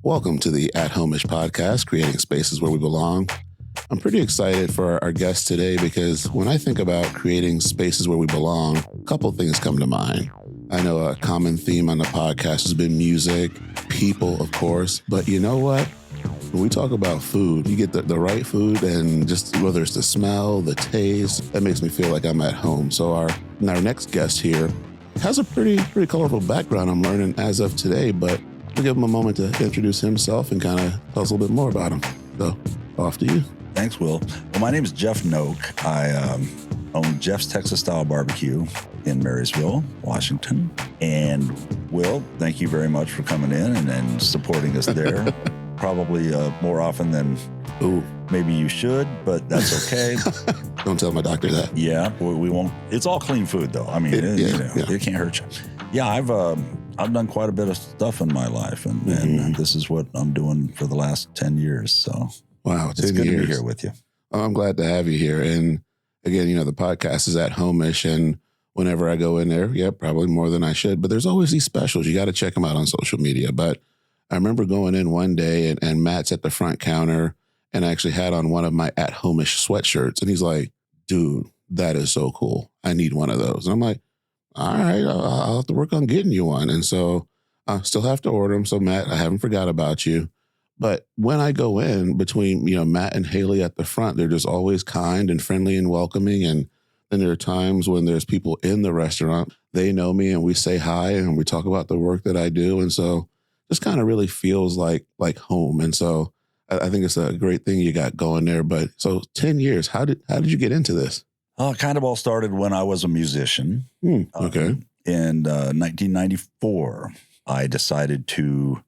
Welcome to the At Home-ish podcast, creating spaces where we belong. I'm pretty excited for our guest today because when I think about creating spaces where we belong, a couple things come to mind. I know a common theme on the podcast has been music, people, of course, but you know what? When we talk about food, you get the right food, and just whether it's the smell, the taste, that makes me feel like I'm at home. So our next guest here has a pretty colorful background, I'm learning as of today, but we'll give him a moment to introduce himself and kind of tell us a little bit more about him. So off to you. Thanks, Will. Well, my name is Jeff Noak. I own Jeff's Texas Style Barbecue in Marysville, Washington. And Will, thank you very much for coming in and supporting us there. Probably more often than maybe you should, but that's okay. Don't tell my doctor that. Yeah, we won't. It's all clean food, though. I mean, it can't hurt you. Yeah, I've done quite a bit of stuff in my life, and this is what I'm doing for the last 10 years. So, wow, 10 it's good years. to be here with you. Oh, I'm glad to have you here. And again, the podcast is at home-ish, and whenever I go in there, probably more than I should, but there's always these specials. You got to check them out on social media. But I remember going in one day and Matt's at the front counter, and I actually had on one of my at home-ish sweatshirts. And he's like, dude, that is so cool. I need one of those. And I'm like, all right, I'll have to work on getting you one. And so I still have to order them. So Matt, I haven't forgot about you. But when I go in between, Matt and Haley at the front, they're just always kind and friendly and welcoming. And then there are times when there's people in the restaurant, they know me and we say hi and we talk about the work that I do. And so just kind of really feels like home. And so I think it's a great thing you got going there. But so 10 years, how did you get into this? It kind of all started when I was a musician. Okay. In 1994, I decided to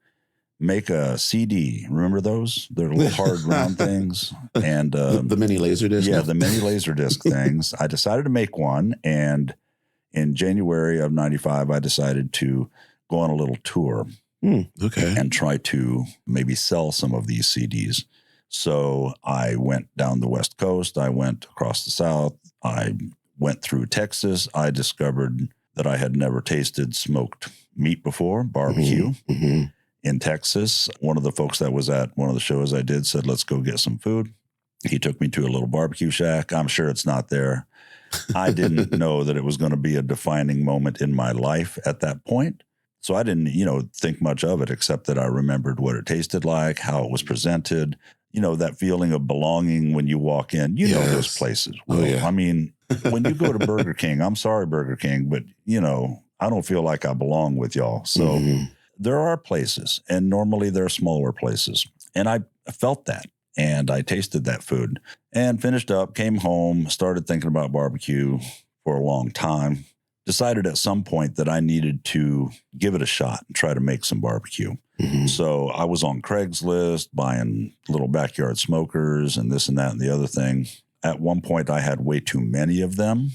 make a CD. Remember those? They're little hard round things. And the mini laser disc? Yeah, the mini laser disc things. I decided to make one. And in January of 95, I decided to go on a little tour. Okay. And try to maybe sell some of these CDs. So I went down the West Coast. I went across the South. I went through Texas. I discovered that I had never tasted smoked meat before, barbecue. In Texas, one of the folks that was at one of the shows I did said, let's go get some food. He took me to a little barbecue shack. I'm sure it's not there. I didn't know that it was going to be a defining moment in my life at that point. So I didn't, think much of it, except that I remembered what it tasted like, how it was presented, that feeling of belonging when you walk in. You know those places. Well, I mean, when you go to Burger King, I'm sorry, Burger King, but, I don't feel like I belong with y'all. So there are places, and normally they're smaller places. And I felt that, and I tasted that food and finished up, came home, started thinking about barbecue for a long time. Decided at some point that I needed to give it a shot and try to make some barbecue. So I was on Craigslist buying little backyard smokers and this and that and the other thing. At one point, I had way too many of them.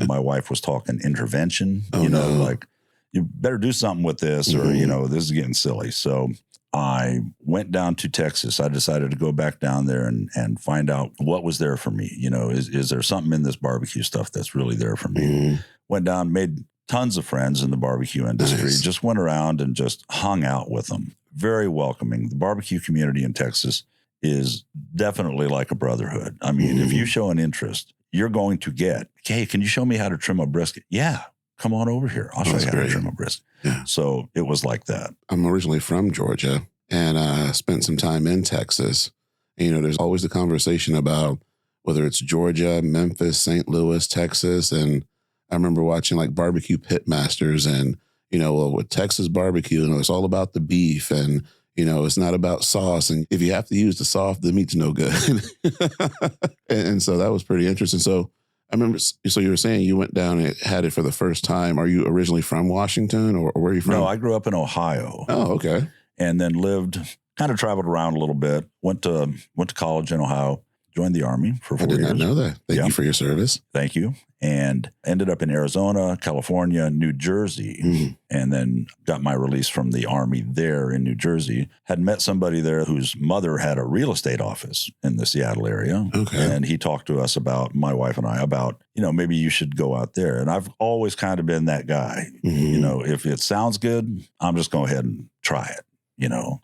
My wife was talking intervention, like, you better do something with this or, this is getting silly. So I went down to Texas. I decided to go back down there and find out what was there for me. Is there something in this barbecue stuff that's really there for me? Went down, made tons of friends in the barbecue industry, just went around and just hung out with them. Very welcoming. The barbecue community in Texas is definitely like a brotherhood. I mean, if you show an interest, you're going to get, hey, can you show me how to trim a brisket? Yeah, come on over here. I'll show you how to trim a brisket. Yeah. So it was like that. I'm originally from Georgia and spent some time in Texas. And, there's always the conversation about whether it's Georgia, Memphis, St. Louis, Texas, and I remember watching like barbecue pit masters and, with Texas barbecue, it's all about the beef and, it's not about sauce. And if you have to use the sauce, the meat's no good. and so that was pretty interesting. So I remember, so you were saying you went down and had it for the first time. Are you originally from Washington or where are you from? No, I grew up in Ohio. Oh, okay. And then kind of traveled around a little bit, went to college in Ohio. Joined the Army for 4 years. I did not know that. Thank you for your service. Thank you. And ended up in Arizona, California, New Jersey, and then got my release from the Army there in New Jersey. Had met somebody there whose mother had a real estate office in the Seattle area. Okay. And he talked to us about, my wife and I, about, maybe you should go out there. And I've always kind of been that guy. If it sounds good, I'm just going ahead and try it.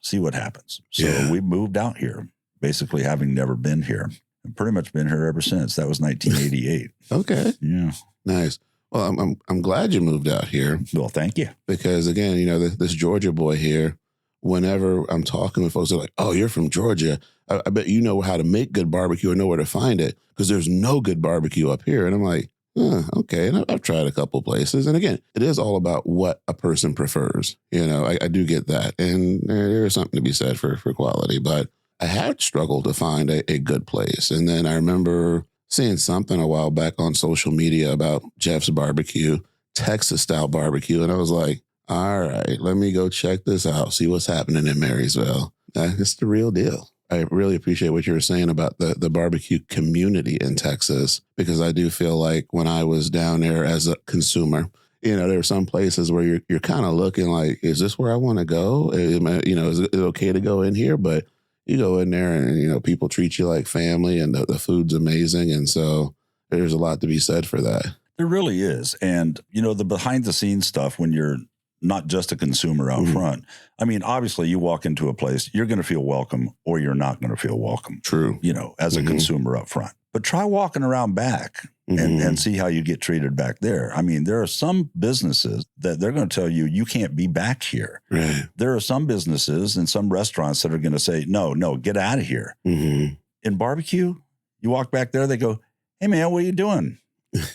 see what happens. So we moved out here, basically having never been here. I've pretty much been here ever since. That was 1988. Okay. Yeah. Nice. Well, I'm glad you moved out here. Well, thank you. Because again, this Georgia boy here, whenever I'm talking with folks, they're like, "Oh, you're from Georgia. I bet you know how to make good barbecue or know where to find it because there's no good barbecue up here." And I'm like, okay. And I've tried a couple places. And again, it is all about what a person prefers. I do get that. And there's something to be said for quality. But I had struggled to find a good place. And then I remember seeing something a while back on social media about Jeff's barbecue, Texas style barbecue. And I was like, all right, let me go check this out, see what's happening in Marysville. It's the real deal. I really appreciate what you were saying about the barbecue community in Texas, because I do feel like when I was down there as a consumer, there are some places where you're kind of looking like, is this where I want to go? Is it okay to go in here? But you go in there and, people treat you like family and the food's amazing. And so there's a lot to be said for that. There really is. And, the behind the scenes stuff, when you're not just a consumer out front, I mean, obviously you walk into a place, you're going to feel welcome or you're not going to feel welcome. True. As a consumer up front. But try walking around back and see how you get treated back there. I mean, there are some businesses that they're going to tell you can't be back here. Right. There are some businesses and some restaurants that are going to say, no, get out of here. In barbecue, you walk back there, they go, "Hey, man, what are you doing?"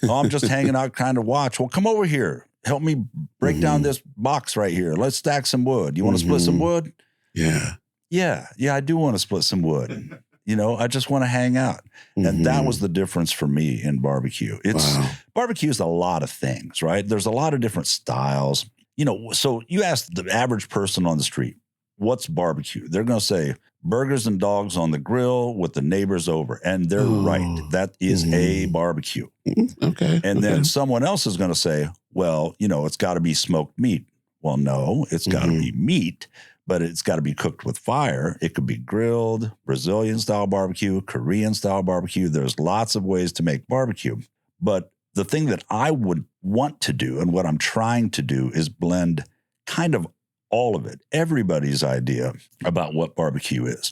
"Oh, I'm just hanging out, kind of watch." "Well, come over here. Help me break down this box right here. Let's stack some wood. You want to split some wood?" Yeah. Yeah, I do want to split some wood. I just want to hang out. And that was the difference for me in barbecue. Barbecue is a lot of things, right? There's a lot of different styles. So you ask the average person on the street, what's barbecue? They're going to say burgers and dogs on the grill with the neighbors over. And they're right. That is a barbecue. Okay. And then someone else is going to say, well, it's got to be smoked meat. Well, no, it's got to be meat, but it's got to be cooked with fire. It could be grilled, Brazilian style barbecue, Korean style barbecue. There's lots of ways to make barbecue. But the thing that I would want to do and what I'm trying to do is blend kind of all of it, everybody's idea about what barbecue is.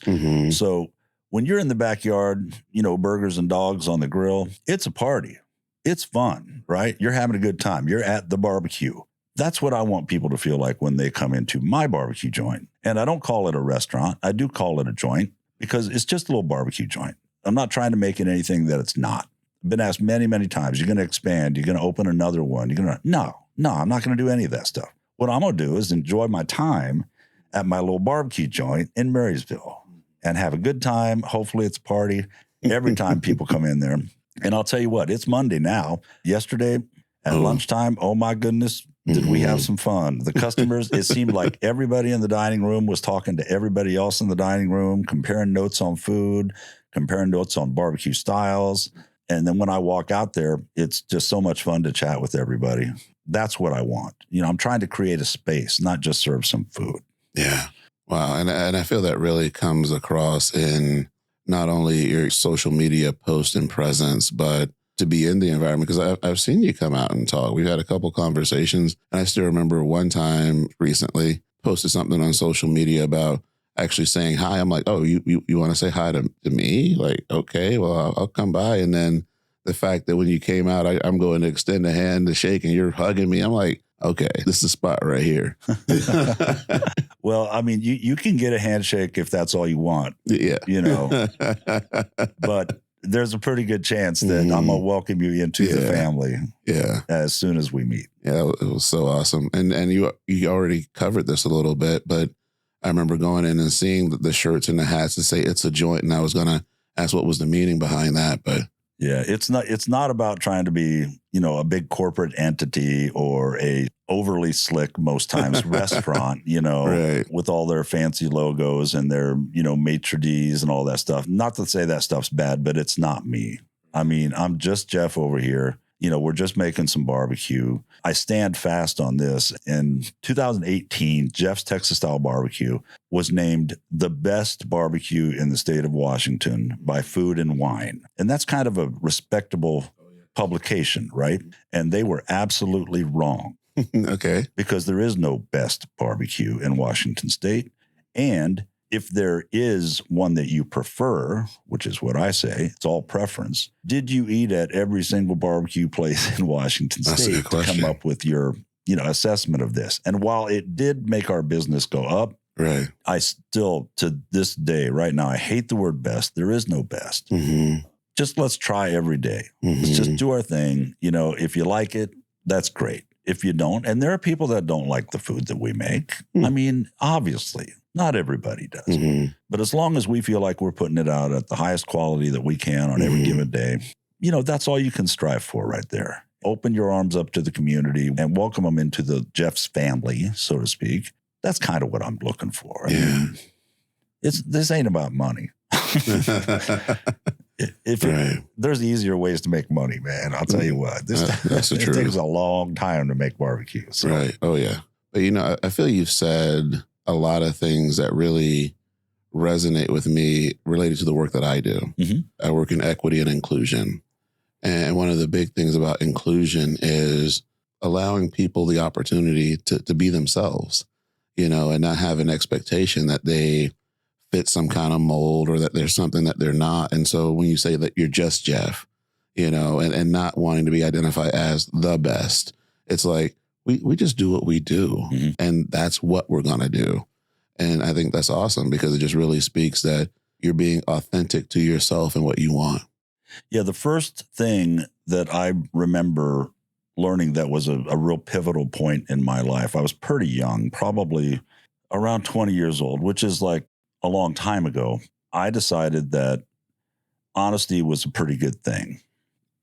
So when you're in the backyard, burgers and dogs on the grill, it's a party. It's fun, right? You're having a good time. You're at the barbecue. That's what I want people to feel like when they come into my barbecue joint. And I don't call it a restaurant. I do call it a joint because it's just a little barbecue joint. I'm not trying to make it anything that it's not. I've been asked many, many times, you're going to expand, you're going to open another one. No, I'm not going to do any of that stuff. What I'm going to do is enjoy my time at my little barbecue joint in Marysville and have a good time. Hopefully it's a party every time people come in there. And I'll tell you what, it's Monday now. Yesterday at lunchtime, oh my goodness, did we have some fun. The customers, it seemed like everybody in the dining room was talking to everybody else in the dining room, comparing notes on food, comparing notes on barbecue styles. And then when I walk out there, it's just so much fun to chat with everybody. That's what I want. I'm trying to create a space, not just serve some food. Yeah. Wow. And I feel that really comes across in not only your social media post and presence, but to be in the environment. Because I've seen you come out and talk. We've had a couple conversations. And I still remember one time recently posted something on social media about actually saying hi. I'm like, oh, you want to say hi to me? Like, okay, well, I'll come by. And then the fact that when you came out, I'm going to extend a hand to shake and you're hugging me. I'm like, okay, this is the spot right here. Well, I mean, you can get a handshake if that's all you want. Yeah. But there's a pretty good chance that I'm going to welcome you into the family as soon as we meet. Yeah, it was so awesome. And you already covered this a little bit, but I remember going in and seeing the shirts and the hats that say it's a joint. And I was going to ask what was the meaning behind that, but yeah, it's not about trying to be, a big corporate entity or a overly slick, most times restaurant, right, with all their fancy logos and their, maitre d's and all that stuff. Not to say that stuff's bad, but it's not me. I mean, I'm just Jeff over here. We're just making some barbecue. I stand fast on this. In 2018, Jeff's Texas Style Barbecue was named the best barbecue in the state of Washington by Food and Wine. And that's kind of a respectable publication, right? And they were absolutely wrong. Okay. Because there is no best barbecue in Washington state. And if there is one that you prefer, which is what I say, it's all preference. Did you eat at every single barbecue place in Washington That's a State good to question. come up with your, assessment of this? And while it did make our business go up, Right. I still, to this day, right now, I hate the word best. There is no best. Mm-hmm. Just let's try every day. Mm-hmm. Let's just do our thing. If you like it, that's great. If you don't, and there are people that don't like the food that we make. Mm. I mean, obviously, not everybody does. Mm-hmm. But as long as we feel like we're putting it out at the highest quality that we can on every given day, that's all you can strive for right there. Open your arms up to the community and welcome them into the Jeff's family, so to speak. That's kind of what I'm looking for. I mean, this ain't about money. There's easier ways to make money, man. I'll tell you what. That's the it truth. takes a long time to make barbecue. So. Right. Oh, yeah. But, I feel you've said a lot of things that really resonate with me related to the work that I do. Mm-hmm. I work in equity and inclusion. And one of the big things about inclusion is allowing people the opportunity to be themselves, and not have an expectation that they fit some kind of mold or that there's something that they're not. And so when you say that you're just Jeff, and not wanting to be identified as the best, it's like, we just do what we do. Mm-hmm. And that's what we're going to do. And I think that's awesome because it just really speaks that you're being authentic to yourself and what you want. Yeah. The first thing that I remember learning that was a real pivotal point in my life, I was pretty young, probably around 20 years old, which is like a long time ago. I decided that honesty was a pretty good thing.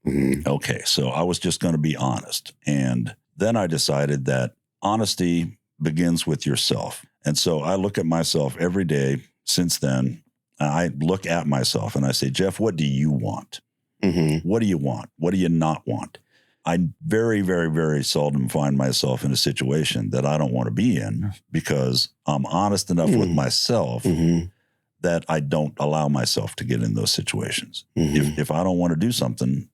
Mm-hmm. Okay. So I was just going to be honest. And then I decided that honesty begins with yourself. And so I look at myself every day since then. I look at myself and I say, Jeff, what do you want? Mm-hmm. What do you want? What do you not want? I very, very, very seldom find myself in a situation that I don't want to be in because I'm honest enough with myself that I don't allow myself to get in those situations. If I don't want to do something,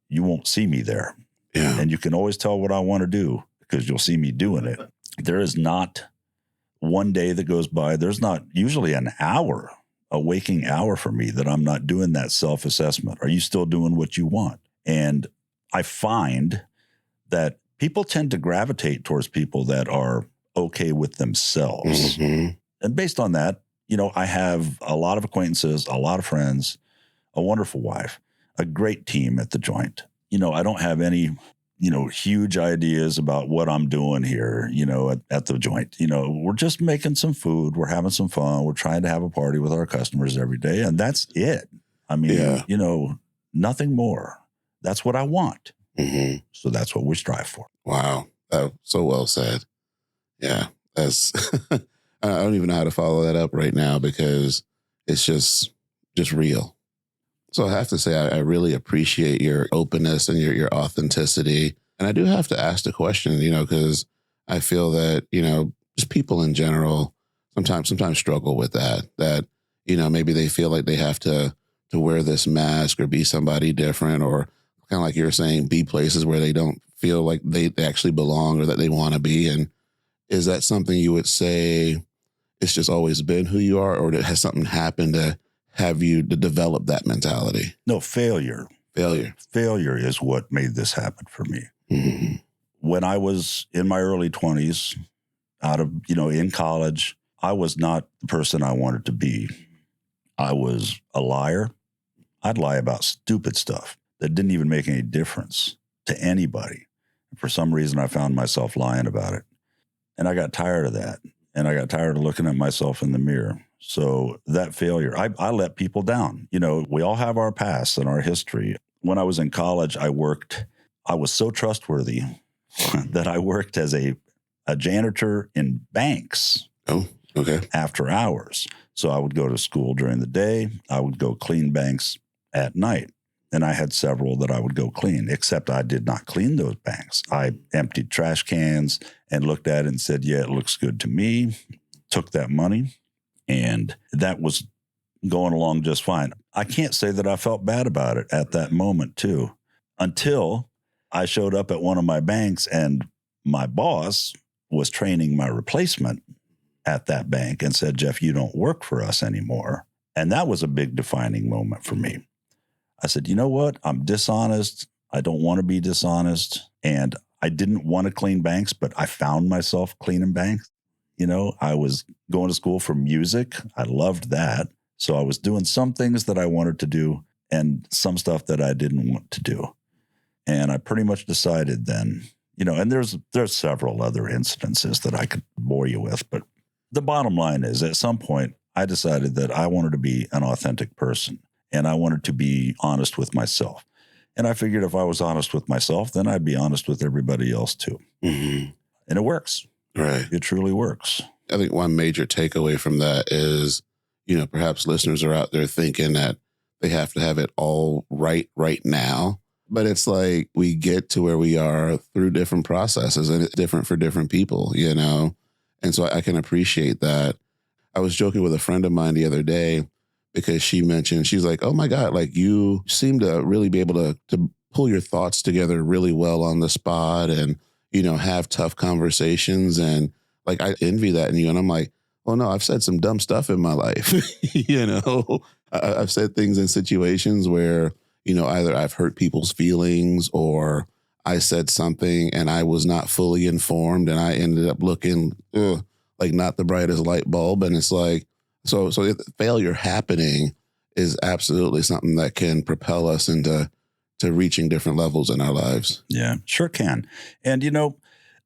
you won't see me there. Yeah. And you can always tell what I want to do because you'll see me doing it. There is not one day that goes by. There's not usually an hour, a waking hour for me that I'm not doing that self-assessment. Are you still doing what you want? And I find that people tend to gravitate towards people that are okay with themselves. Mm-hmm. And based on that, I have a lot of acquaintances, a lot of friends, a wonderful wife, a great team at the joint. I don't have any, huge ideas about what I'm doing here, at the joint. We're just making some food. We're having some fun. We're trying to have a party with our customers every day. And that's it. I mean, nothing more. That's what I want. Mm-hmm. So that's what we strive for. Wow. So well said. Yeah. That's, I don't even know how to follow that up right now because it's just real. So I have to say, I really appreciate your openness and your authenticity. And I do have to ask the question, because I feel that, just people in general sometimes struggle with that, maybe they feel like they have to wear this mask or be somebody different or kind of like you're saying, be places where they don't feel like they actually belong or that they want to be. And is that something you would say it's just always been who you are, or has something happened to have you to develop that mentality? No, failure. Failure is what made this happen for me. Mm-hmm. When I was in my early 20s, in college, I was not the person I wanted to be. I was a liar. I'd lie about stupid stuff that didn't even make any difference to anybody. For some reason, I found myself lying about it. And I got tired of that. And I got tired of looking at myself in the mirror. So that failure, I let people down. We all have our past and our history. When I was in college, I was so trustworthy that I worked as a janitor in banks. Oh, okay. After hours. So I would go to school during the day. I would go clean banks at night. And I had several that I would go clean, except I did not clean those banks. I emptied trash cans and looked at it and said, yeah, it looks good to me. Took that money. And that was going along just fine. I can't say that I felt bad about it at that moment, too, until I showed up at one of my banks and my boss was training my replacement at that bank and said, Jeff, you don't work for us anymore. And that was a big defining moment for me. I said, you know what? I'm dishonest. I don't want to be dishonest. And I didn't want to clean banks, but I found myself cleaning banks. I was going to school for music. I loved that. So I was doing some things that I wanted to do and some stuff that I didn't want to do. And I pretty much decided then, and there's several other incidences that I could bore you with, but the bottom line is at some point I decided that I wanted to be an authentic person and I wanted to be honest with myself. And I figured if I was honest with myself, then I'd be honest with everybody else too. Mm-hmm. And it works. Right. It truly works. I think one major takeaway from that is, perhaps listeners are out there thinking that they have to have it all right now. But it's like we get to where we are through different processes, and it's different for different people, And so I can appreciate that. I was joking with a friend of mine the other day because she mentioned, she's like, oh my God, like you seem to really be able to pull your thoughts together really well on the spot and, have tough conversations. And like, I envy that in you. And I'm like, oh no, I've said some dumb stuff in my life. I've said things in situations where, either I've hurt people's feelings or I said something and I was not fully informed and I ended up looking like not the brightest light bulb. And it's like, so failure happening is absolutely something that can propel us into reaching different levels in our lives. Yeah, sure can. And,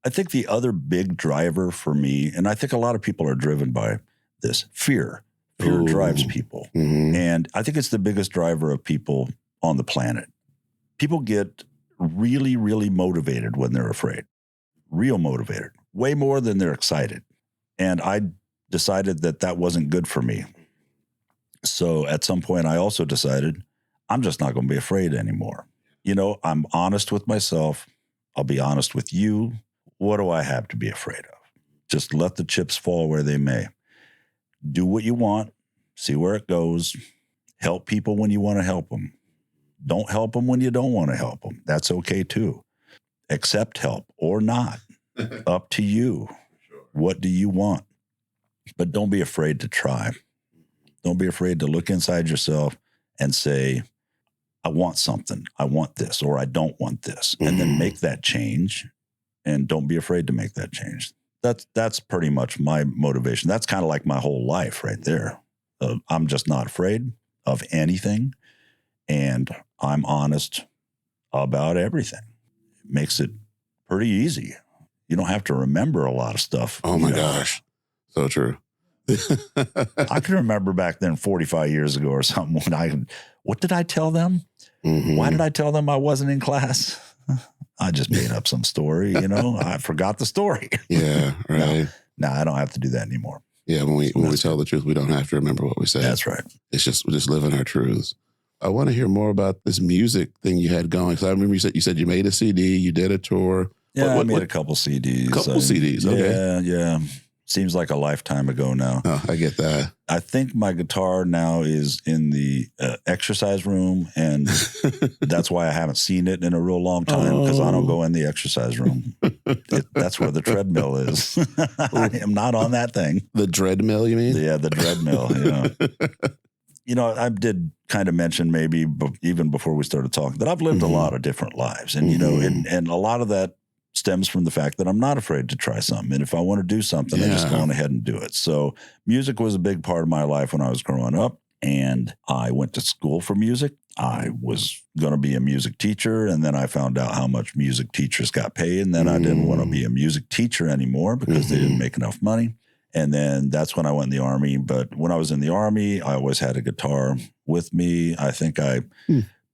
I think the other big driver for me, and I think a lot of people are driven by this, fear. Fear drives people. Mm-hmm. And I think it's the biggest driver of people on the planet. People get really, really motivated when they're afraid. Real motivated. Way more than they're excited. And I decided that wasn't good for me. So at some point, I also decided I'm just not going to be afraid anymore. I'm honest with myself. I'll be honest with you. What do I have to be afraid of? Just let the chips fall where they may. Do what you want. See where it goes. Help people when you want to help them. Don't help them when you don't want to help them. That's okay too. Accept help or not. Up to you. Sure. What do you want? But don't be afraid to try. Don't be afraid to look inside yourself and say, I want something. I want this, or I don't want this. And then make that change. And don't be afraid to make that change. That's pretty much my motivation. That's kind of like my whole life right there. I'm just not afraid of anything. And I'm honest about everything. It makes it pretty easy. You don't have to remember a lot of stuff. Oh my gosh. So true. I can remember back then 45 years ago or something what did I tell them? Mm-hmm. Why did I tell them I wasn't in class? I just made up some story, I forgot the story. Yeah, right. No, I don't have to do that anymore. Yeah, when we tell the truth, we don't have to remember what we said. That's right. It's just, we're just living our truths. I want to hear more about this music thing you had going. So I remember you said you made a CD, you did a tour. Yeah, I made a couple CDs. CDs, okay. Yeah. Seems like a lifetime ago now. Oh, I get that. I think my guitar now is in the exercise room, and that's why I haven't seen it in a real long time, because I don't go in the exercise room. That's where the treadmill is. I am not on that thing. The treadmill, you mean? Yeah, the treadmill. I did kind of mention maybe even before we started talking that I've lived a lot of different lives, and and a lot of that stems from the fact that I'm not afraid to try something. And if I want to do something, I just go on ahead and do it. So music was a big part of my life when I was growing up, and I went to school for music. I was going to be a music teacher, and then I found out how much music teachers got paid, and then I didn't want to be a music teacher anymore because they didn't make enough money. And then that's when I went in the Army. But when I was in the Army, I always had a guitar with me. I think I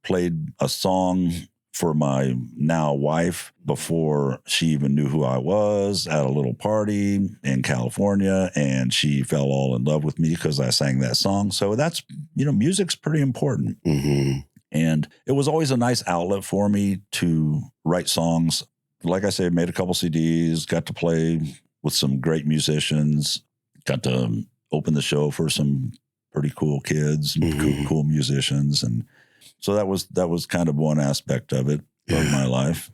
played a song for my now wife before she even knew who I was at a little party in California, and she fell all in love with me because I sang that song. So that's, music's pretty important. Mm-hmm. And it was always a nice outlet for me to write songs. Like I said, made a couple CDs, got to play with some great musicians, got to open the show for some pretty cool kids and cool musicians. And so that was kind of one aspect of it, of my life.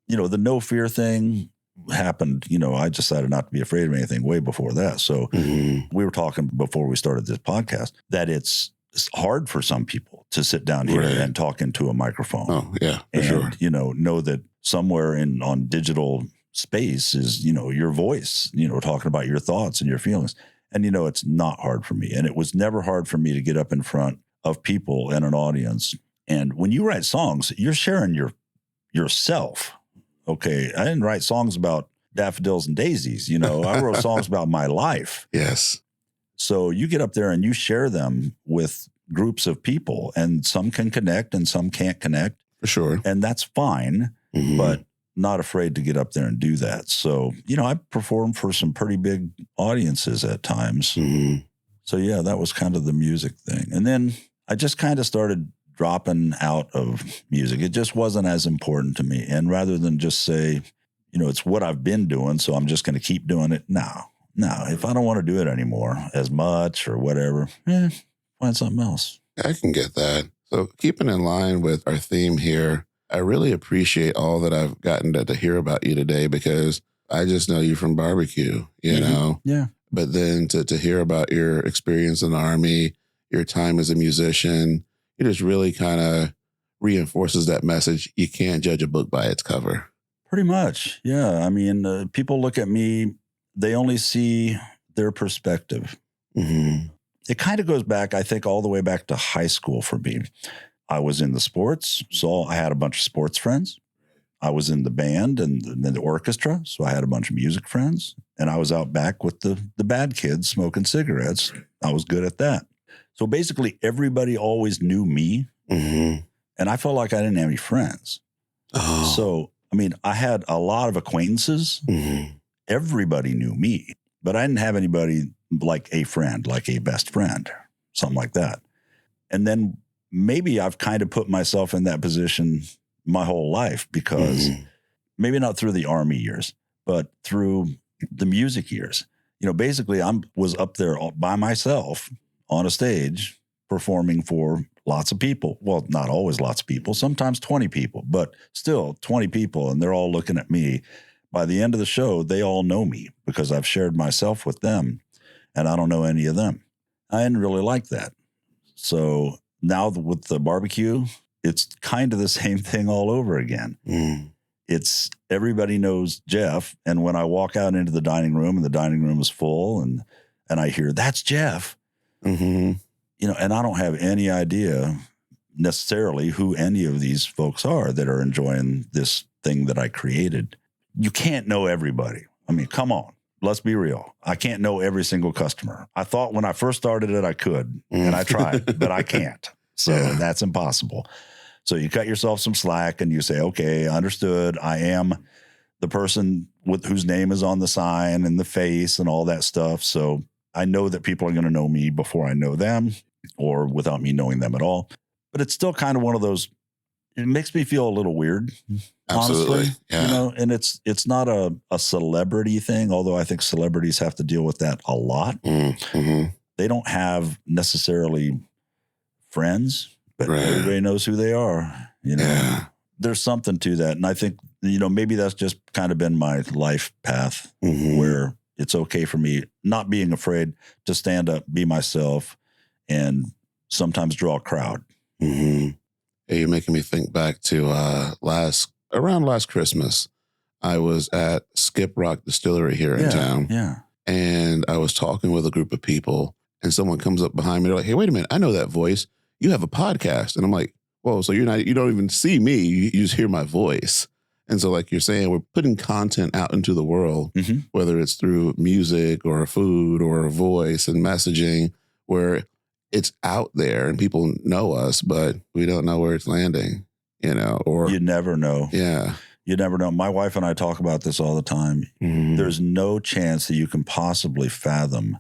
The no fear thing, happened, I decided not to be afraid of anything way before that. So we were talking before we started this podcast that it's hard for some people to sit down here Right. and talk into a microphone. Oh, yeah, for and, sure. Know that somewhere on digital space is, your voice, talking about your thoughts and your feelings. And, it's not hard for me. And it was never hard for me to get up in front of people and an audience. And when you write songs, you're sharing yourself. Okay. I didn't write songs about daffodils and daisies. I wrote songs about my life. Yes. So you get up there and you share them with groups of people, and some can connect and some can't connect. For sure. And that's fine, but not afraid to get up there and do that. So, I perform for some pretty big audiences at times. So yeah, that was kind of the music thing. And then I just kind of started dropping out of music. It just wasn't as important to me. And rather than just say, it's what I've been doing, so I'm just going to keep doing it. No, if I don't want to do it anymore as much or whatever, find something else. I can get that. So keeping in line with our theme here, I really appreciate all that I've gotten to hear about you today, because I just know you from barbecue, you know? Yeah. But then to hear about your experience in the Army, your time as a musician, it just really kind of reinforces that message. You can't judge a book by its cover. Pretty much. Yeah. I mean, people look at me, they only see their perspective. It kind of goes back, I think, all the way back to high school for me. I was in the sports, so I had a bunch of sports friends. I was in the band and the orchestra, so I had a bunch of music friends. And I was out back with the bad kids smoking cigarettes. I was good at that. So basically, everybody always knew me, and I felt like I didn't have any friends. Oh. So, I mean, I had a lot of acquaintances. Everybody knew me, but I didn't have anybody like a friend, like a best friend, something like that. And then maybe I've kind of put myself in that position my whole life, because maybe not through the Army years, but through the music years. Basically I was up there by myself on a stage performing for lots of people. Well, not always lots of people, sometimes 20 people, but still 20 people. And they're all looking at me. By the end of the show, they all know me because I've shared myself with them, and I don't know any of them. I didn't really like that. So now with the barbecue, it's kind of the same thing all over again. It's everybody knows Jeff. And when I walk out into the dining room and the dining room is full and I hear, that's Jeff, and I don't have any idea necessarily who any of these folks are that are enjoying this thing that I created. You can't know everybody. I mean, come on. Let's be real. I can't know every single customer. I thought when I first started it, I could, and I tried, but I can't. So that's impossible. So you cut yourself some slack and you say, okay, understood. I am the person whose name is on the sign and the face and all that stuff. So I know that people are going to know me before I know them, or without me knowing them at all. But it's still kind of one of those, it makes me feel a little weird. Absolutely. Honestly, Yeah. and it's not a celebrity thing, although I think celebrities have to deal with that a lot. They don't have necessarily friends, but everybody knows who they are. There's something to that. And I think, maybe that's just kind of been my life path where it's okay for me not being afraid to stand up, be myself, and sometimes draw a crowd. Hey, you're making me think back to around last Christmas. I was at Skip Rock Distillery here in town. Yeah. And I was talking with a group of people, and someone comes up behind me. They're like, hey, wait a minute. I know that voice. You have a podcast. And I'm like, whoa, so you don't even see me. You just hear my voice. And so like you're saying, we're putting content out into the world, whether it's through music or food or a voice and messaging, where it's out there and people know us, but we don't know where it's landing, or you never know. Yeah. You never know. My wife and I talk about this all the time. There's no chance that you can possibly fathom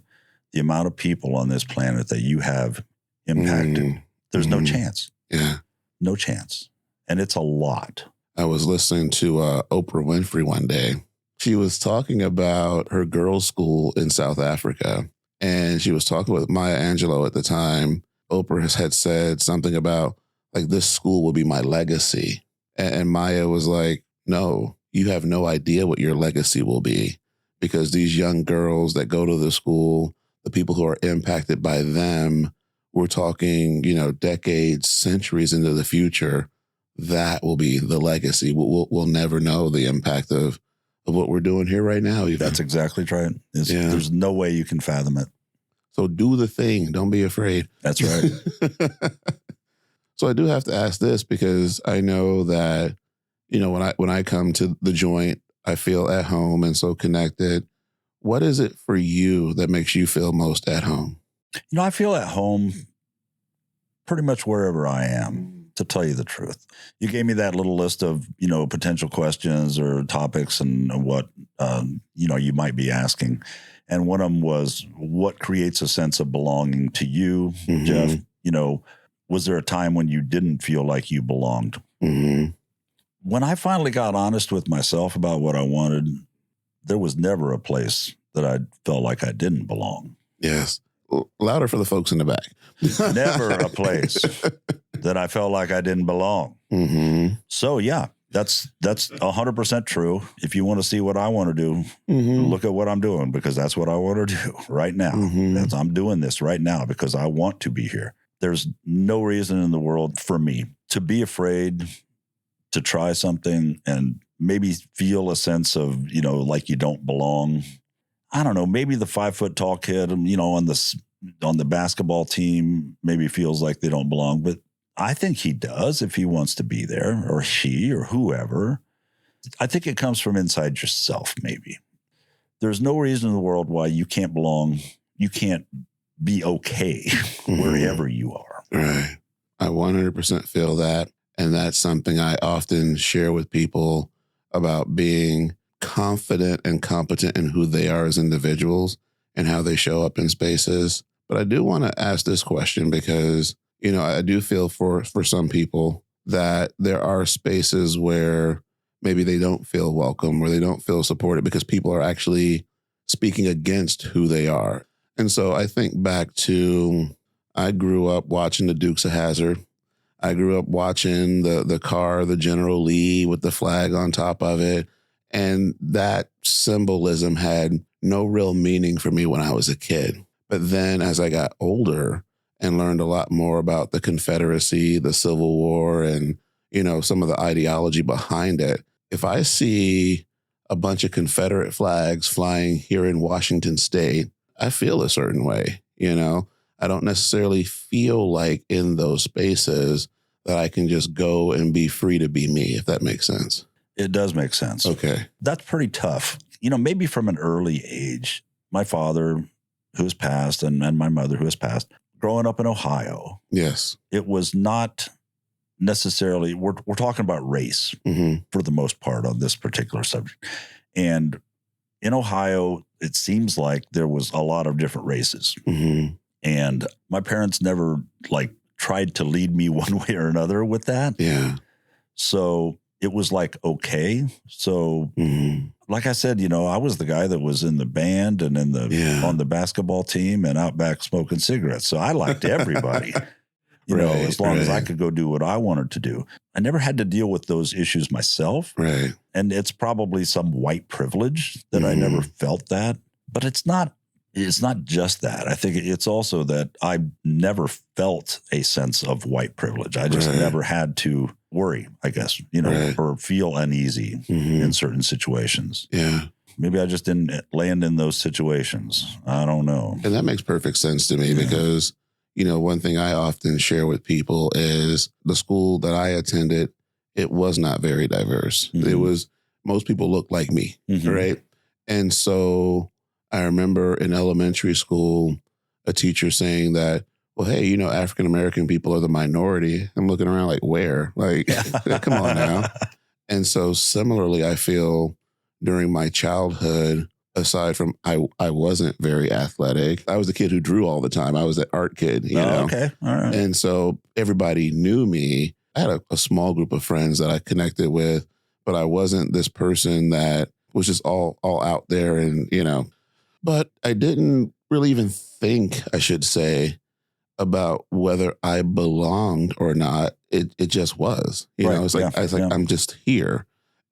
the amount of people on this planet that you have impacted. There's no chance. Yeah. No chance. And it's a lot. I was listening to Oprah Winfrey one day. She was talking about her girls' school in South Africa. And she was talking with Maya Angelou at the time. Oprah had said something about, like, this school will be my legacy. And Maya was like, no, you have no idea what your legacy will be, because these young girls that go to the school, the people who are impacted by them, we're talking, decades, centuries into the future. That will be the legacy. We'll never know the impact of what we're doing here right now. Even. That's exactly right. There's no way you can fathom it. So do the thing. Don't be afraid. That's right. So I do have to ask this, because I know that, when I come to the joint, I feel at home and so connected. What is it for you that makes you feel most at home? I feel at home pretty much wherever I am, to tell you the truth. You gave me that little list of, potential questions or topics and what, you might be asking. And one of them was, what creates a sense of belonging to you, Mm-hmm. Jeff? Was there a time when you didn't feel like you belonged? Mm-hmm. When I finally got honest with myself about what I wanted, there was never a place that I felt like I didn't belong. Yes. Louder for the folks in the back. Never a place that I felt like I didn't belong. Mm-hmm. So yeah, that's 100% true. If you want to see what I want to do, Mm-hmm. look at what I'm doing, because that's what I want to do right now. Mm-hmm. I'm doing this right now because I want to be here. There's no reason in the world for me to be afraid to try something and maybe feel a sense of, like you don't belong. I don't know, maybe the 5 foot tall kid, on the basketball team maybe feels like they don't belong, but I think he does if he wants to be there, or she, or whoever. I think it comes from inside yourself, maybe. There's no reason in the world why you can't belong. You can't be okay Mm-hmm. wherever you are. Right. I 100% feel that. And that's something I often share with people about being confident and competent in who they are as individuals and how they show up in spaces. But I do want to ask this question, because, I do feel for some people that there are spaces where maybe they don't feel welcome or they don't feel supported because people are actually speaking against who they are. And so I think back to, I grew up watching the Dukes of Hazzard. I grew up watching the car, the General Lee with the flag on top of it. And that symbolism had no real meaning for me when I was a kid. But then as I got older and learned a lot more about the Confederacy, the Civil War, and, some of the ideology behind it, if I see a bunch of Confederate flags flying here in Washington State, I feel a certain way, I don't necessarily feel like in those spaces that I can just go and be free to be me, if that makes sense. It does make sense. Okay. That's pretty tough. Maybe from an early age, my father, who has passed, and my mother, who has passed, growing up in Ohio. Yes. It was not necessarily, we're talking about race Mm-hmm. for the most part on this particular subject. And in Ohio, it seems like there was a lot of different races. Mm-hmm. And my parents never tried to lead me one way or another with that. Yeah. So it was okay. So Mm-hmm. like I said, I was the guy that was in the band and on the basketball team and out back smoking cigarettes. So I liked everybody, as long as I could go do what I wanted to do. I never had to deal with those issues myself. Right. And it's probably some white privilege that I never felt that, but it's not just that. I think it's also that I never felt a sense of white privilege. I just never had to worry, I guess, or feel uneasy in certain situations. Yeah. Maybe I just didn't land in those situations. I don't know. And that makes perfect sense to me because, one thing I often share with people is the school that I attended, it was not very diverse. Mm-hmm. It was, most people looked like me, right? And so I remember in elementary school, a teacher saying that, well, hey, African-American people are the minority. I'm looking around like, where? Come on now. And so similarly, I feel during my childhood, aside from I wasn't very athletic, I was the kid who drew all the time. I was that art kid, you know? Okay. All right. And so everybody knew me. I had a small group of friends that I connected with, but I wasn't this person that was just all out there and, but I didn't really even think, I should say, about whether I belonged or not. It just was, Right. It's like, Yeah. I'm just here.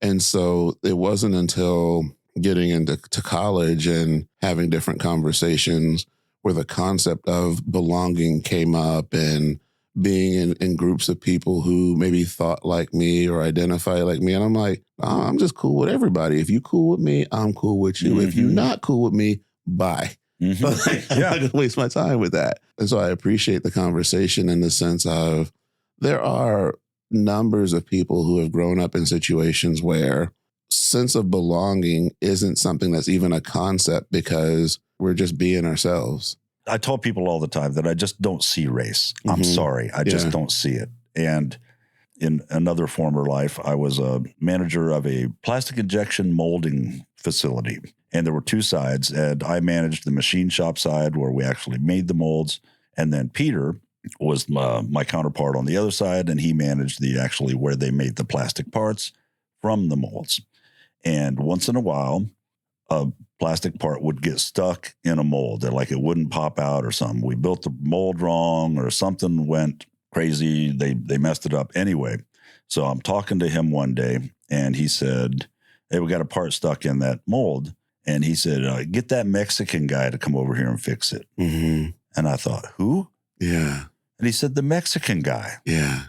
And so it wasn't until getting into college and having different conversations where the concept of belonging came up, and being in groups of people who maybe thought like me or identify like me. And I'm like, oh, I'm just cool with everybody. If you cool with me, I'm cool with you. If you're not cool with me, bye. I'm not going to waste my time with that. And so I appreciate the conversation in the sense of there are numbers of people who have grown up in situations where sense of belonging isn't something that's even a concept because we're just being ourselves. I tell people all the time that I just don't see race. I'm sorry. I just don't see it. And in another former life, I was a manager of a plastic injection molding facility. And there were two sides. And I managed the machine shop side where we actually made the molds. And then Peter was my counterpart on the other side. And he managed where they made the plastic parts from the molds. And once in a while, a plastic part would get stuck in a mold. That like it wouldn't pop out or something. We built the mold wrong or something went crazy. They messed it up anyway. So I'm talking to him one day and he said, hey, we got a part stuck in that mold. And he said, get that Mexican guy to come over here and fix it. And I thought, who? Yeah. And he said, the Mexican guy. Yeah.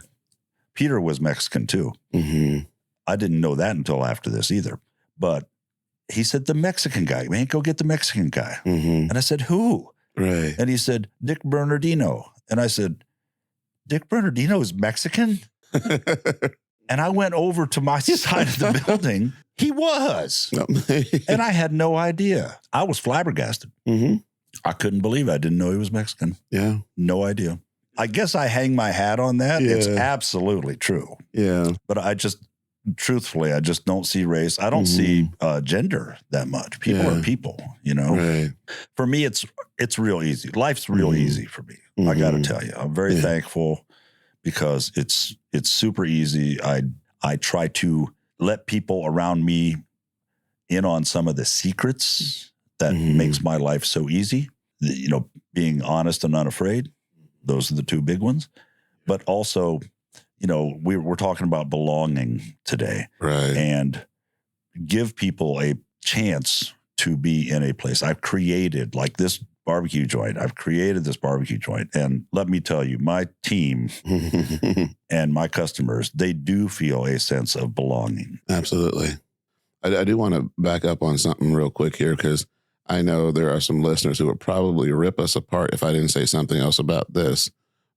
Peter was Mexican too. I didn't know that until after this either. But he said, the Mexican guy, man, go get the Mexican guy. And I said, who? Right. And he said, Dick Bernardino. And I said, Dick Bernardino is Mexican? And I went over to my side of the building. He was. And I had no idea. I was flabbergasted. I couldn't believe it. I didn't know he was Mexican. Yeah. No idea. I guess I hang my hat on that. Yeah. It's absolutely true. Yeah. But truthfully, I just don't see race. I don't see gender that much. People are people, you know. Right. For me, it's real easy. Life's real easy for me. I got to tell you, I'm very thankful because it's super easy. I try to let people around me in on some of the secrets that makes my life so easy. You know, being honest and unafraid. Those are the two big ones. But also, you know, we're talking about belonging today. Right. And give people a chance to be in a place. I've created like this barbecue joint. I've created this barbecue joint. And let me tell you, my team and my customers, they do feel a sense of belonging. Absolutely. I do want to back up on something real quick here because I know there are some listeners who would probably rip us apart if I didn't say something else about this.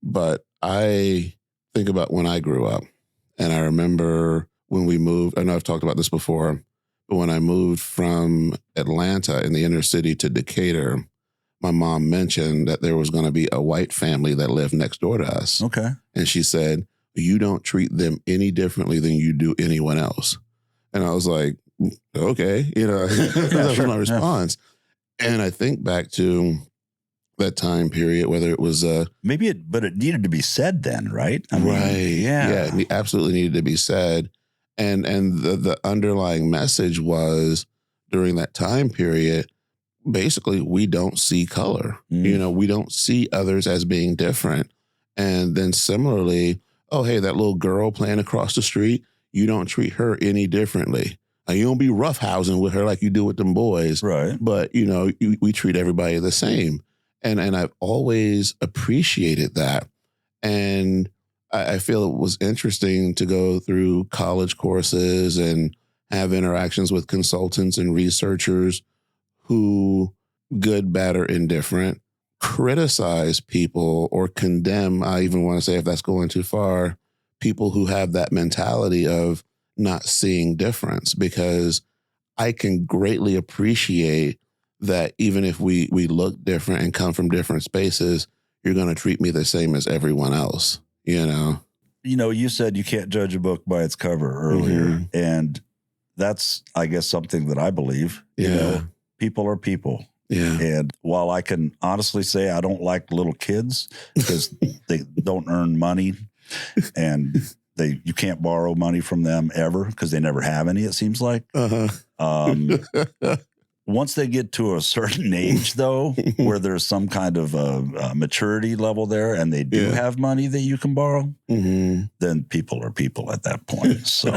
But I think about when I grew up, and I remember when we moved. I know I've talked about this before, but when I moved from Atlanta in the inner city to Decatur, my mom mentioned that there was going to be a white family that lived next door to us. Okay. And she said, you don't treat them any differently than you do anyone else. And I was like, okay, you know, that was my response. And I think back to that time period, whether it was but it needed to be said then, right? I mean, right. Yeah, it absolutely needed to be said. And the underlying message was during that time period, basically, we don't see color. You know, we don't see others as being different. And then similarly, oh, hey, that little girl playing across the street, you don't treat her any differently. You don't be roughhousing with her like you do with them boys. Right. But, you know, we treat everybody the same. And I've always appreciated that. And I feel it was interesting to go through college courses and have interactions with consultants and researchers who, good, bad, or indifferent, criticize people or condemn, I even want to say if that's going too far, people who have that mentality of not seeing difference, because I can greatly appreciate that even if we look different and come from different spaces, you're going to treat me the same as everyone else, you know? You know, you said you can't judge a book by its cover earlier. And that's, I guess, something that I believe. You know, people are people. Yeah. And while I can honestly say I don't like little kids because they don't earn money and you can't borrow money from them ever because they never have any, it seems like. Once they get to a certain age, though, where there's some kind of a maturity level there and they do have money that you can borrow, then people are people at that point. So,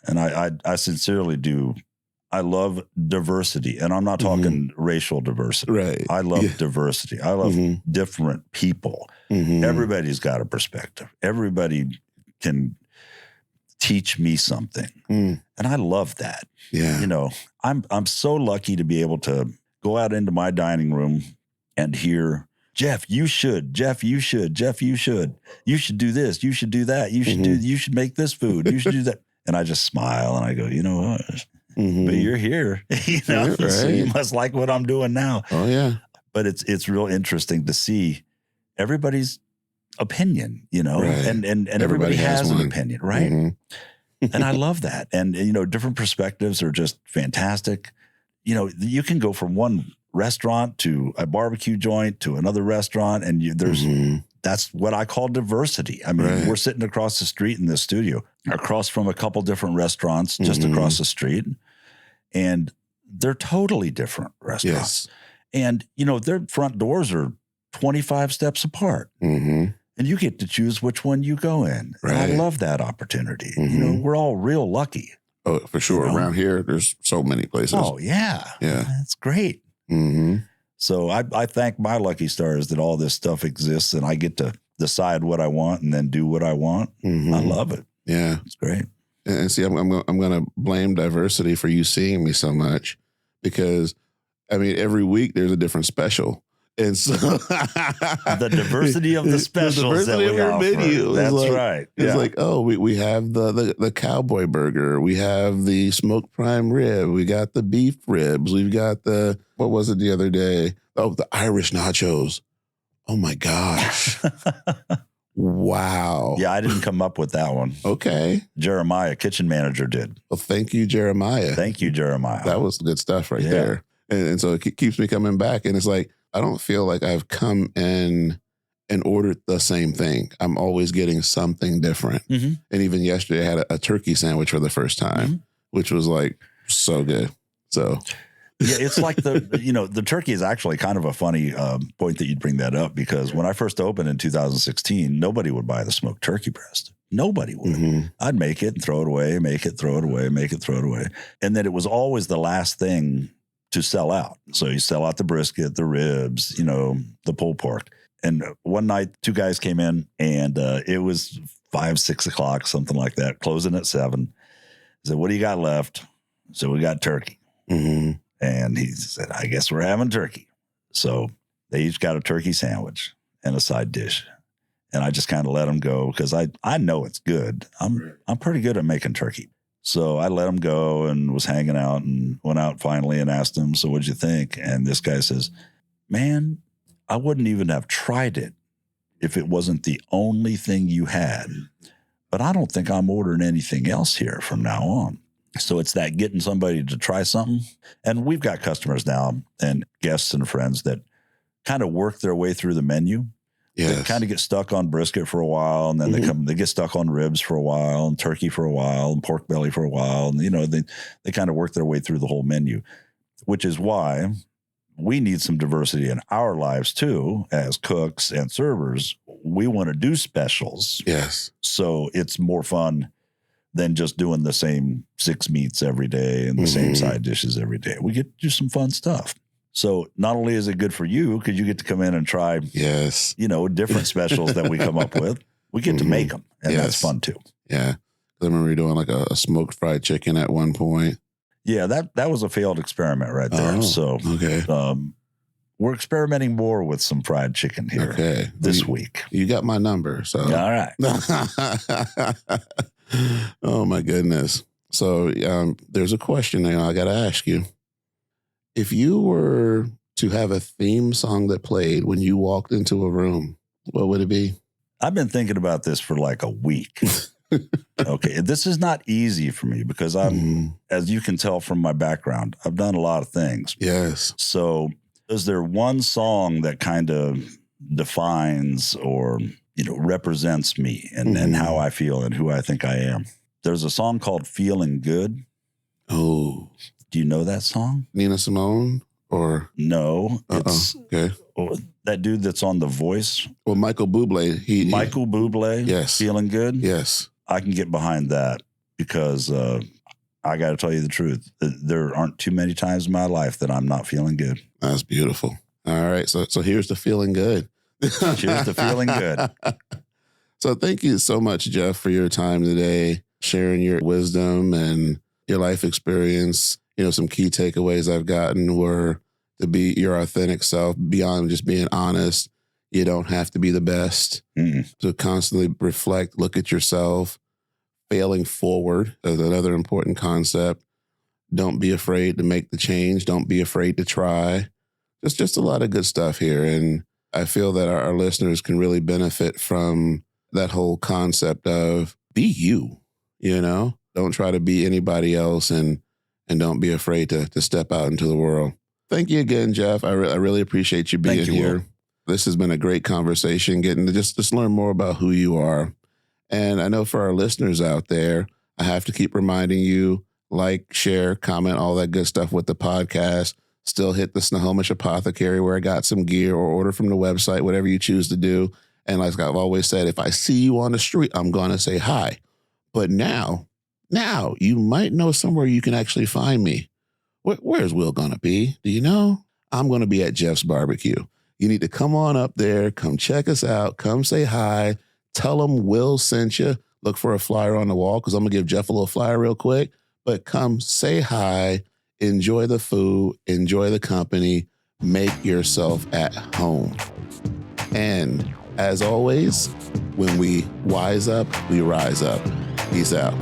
And I sincerely do. I love diversity, and I'm not talking racial diversity. Right. I love diversity. I love different people. Everybody's got a perspective. Everybody can teach me something. And I love that. Yeah. You know, I'm so lucky to be able to go out into my dining room and hear, Jeff, you should. Jeff, you should. Jeff, you should. You should do this. You should do that. You should you should make this food. You should do that. And I just smile and I go, you know what? But you're here, you know, right. so you must like what I'm doing now. Oh yeah. But it's real interesting to see everybody's opinion, you know, Right. and everybody has an one. opinion, right? And I love that. And, you know, different perspectives are just fantastic. You know, you can go from one restaurant to a barbecue joint to another restaurant, and there's that's what I call diversity. I mean, we're sitting across the street in this studio, across from a couple different restaurants, just across the street, and they're totally different restaurants. Yes. And, you know, their front doors are 25 steps apart. And you get to choose which one you go in. Right. And I love that opportunity. You know, we're all real lucky. Oh, for sure. You know? Around here, there's so many places. Oh, yeah. Yeah. That's great. So I thank my lucky stars that all this stuff exists and I get to decide what I want and then do what I want. I love it. Yeah. It's great. And see, I'm going to blame diversity for you seeing me so much because, I mean, every week there's a different special. And so the diversity of the specials the diversity that we of our offer. menu. That's like, right. It's like, oh, we have the cowboy burger. We have the smoked prime rib. We got the beef ribs. We've got the, what was it the other day? Oh, the Irish nachos. Oh my gosh. Wow. Yeah, I didn't come up with that one. Okay. Jeremiah, kitchen manager, did. Well, thank you, Jeremiah. Thank you, Jeremiah. That was good stuff right there. And so it keeps me coming back. And it's like, I don't feel like I've come in and ordered the same thing. I'm always getting something different. And even yesterday I had a turkey sandwich for the first time, which was like so good. So yeah, it's like the turkey is actually kind of a funny point that you'd bring that up because when I first opened in 2016, nobody would buy the smoked turkey breast. Nobody would. I'd make it and throw it away, make it, throw it away, make it, throw it away. And then it was always the last thing to sell out. So you sell out the brisket, the ribs, you know, the pulled pork. And one night, two guys came in and it was 5, 6 o'clock, something like that, closing at 7. I said, what do you got left? So we got turkey. And he said, I guess we're having turkey. So they each got a turkey sandwich and a side dish. And I just kind of let them go because I know it's good. I'm pretty good at making turkey. So I let him go and was hanging out and went out finally and asked him, so what'd you think? And this guy says, man, I wouldn't even have tried it if it wasn't the only thing you had. But I don't think I'm ordering anything else here from now on. So it's that getting somebody to try something. And we've got customers now and guests and friends that kind of work their way through the menu. They kind of get stuck on brisket for a while, and then they get stuck on ribs for a while, and turkey for a while, and pork belly for a while. And, you know, they kind of work their way through the whole menu, which is why we need some diversity in our lives, too, as cooks and servers. We want to do specials. Yes. So it's more fun than just doing the same 6 meats every day and the same side dishes every day. We get to do some fun stuff. So not only is it good for you because you get to come in and try, you know, different specials that we come up with, we get to make them, and that's fun too. Yeah. I remember doing like a smoked fried chicken at one point. Yeah, that was a failed experiment right there. Oh, so we're experimenting more with some fried chicken here this week. You got my number. So all right. Oh my goodness. So there's a question there I got to ask you. If you were to have a theme song that played when you walked into a room, what would it be? I've been thinking about this for like a week. Okay. This is not easy for me because I'm, as you can tell from my background, I've done a lot of things. Yes. So is there one song that kind of defines or, you know, represents me and how I feel and who I think I am? There's a song called Feeling Good. Oh. Do you know that song? Nina Simone or? No. It's that dude that's on The Voice. Well, Michael Bublé. Michael Bublé. Yes. Feeling Good. Yes. I can get behind that. because I got to tell you the truth. There aren't too many times in my life that I'm not feeling good. That's beautiful. All right. So here's the feeling good. Cheers to feeling good. So thank you so much, Jeff, for your time today, sharing your wisdom and your life experience. Some key takeaways I've gotten were to be your authentic self beyond just being honest. You don't have to be the best. To constantly reflect, look at yourself. Failing forward is another important concept. Don't be afraid to make the change. Don't be afraid to try. Just a lot of good stuff here. And I feel that our listeners can really benefit from that whole concept of be you, don't try to be anybody else and don't be afraid to step out into the world. Thank you again, Jeff. I really appreciate you being here. Will. This has been a great conversation, getting to just learn more about who you are. And I know for our listeners out there, I have to keep reminding you, like, share, comment, all that good stuff with the podcast. Still hit the Snohomish Apothecary where I got some gear, or order from the website, whatever you choose to do. And like I've always said, if I see you on the street, I'm going to say hi. But now you might know somewhere you can actually find me. Where's Will going to be? Do you know? I'm going to be at Jeff's Barbecue. You need to come on up there, come check us out, come say hi, tell them Will sent you. Look for a flyer on the wall because I'm going to give Jeff a little flyer real quick. But come say hi, enjoy the food, enjoy the company, make yourself at home. And as always, when we wise up, we rise up. Peace out.